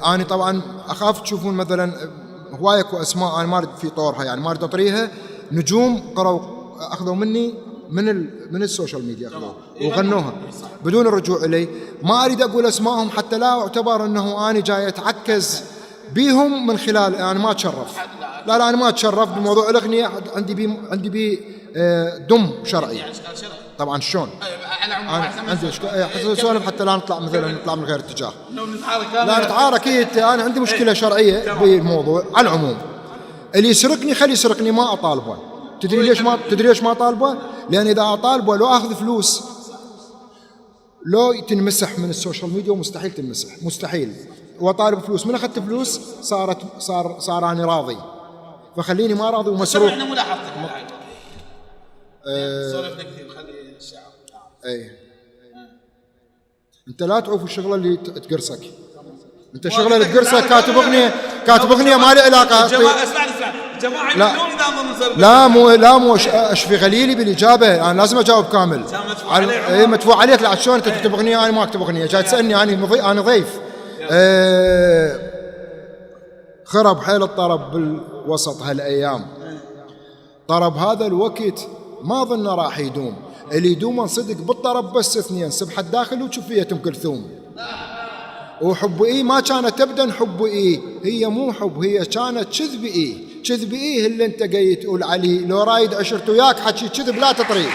أنا طبعا أخاف تشوفون مثلا هواية اكو أسماء أنا ما أريد في طورها، يعني ما أريد أطريها، نجوم قروا أخذوا مني من السوشيال ميديا أخذوها وغنوها بدون الرجوع إلي. ما أريد أقول أسمائهم حتى لا أعتبر أنه أنا جاي أتعكز بيهم من خلال، يعني ما أتشرف، لا أنا ما أتشرف بموضوع الأغنية، عندي بي دم شرعي طبعا. شلون عندي سوالف حتى لا نطلع من غير اتجاه، لا نتعارك. انا عندي مشكله شرعيه بالموضوع. على العموم اللي يسرقني خلي يسرقني، ما اطالبه. تدري ليش ما اطالبه؟ لان اذا اطالبه لو اخذ فلوس لو تنمسح من السوشيال ميديا، ومستحيل تنمسح، مستحيل. وطالب فلوس، من اخذت فلوس صار انا راضي، فخليني ما راضي ومسروق. احنا ملاحظتك سولفنا كثير، خلي الشعب. اي انت لا تعوف الشغله اللي تقرصك، انت شغله اللي تقرصك كاتب اغنيه ما لي علاقه. اسمعني جماعه يقولون لا مو اشفي غليلي بالاجابه، انا لازم اجاوب كامل. مدفوع عليك. لا شلون انت تكتب اغنيه انا ما اكتب اغنيه، جاي تسالني انا ضيف. خرب حيل الطرب بالوسط هالايام، طرب هذا الوقت ما ظن راح يدوم، اللي يدوم صدق بالطرب بس اثنين، سبحة داخل وشفية ام كلثوم. وحب ما كانت ابدا حب هي مو حب، هي كانت كذب اللي انت جاي تقول عليه، لو رايد عشرت وياك حكي كذب لا تطري.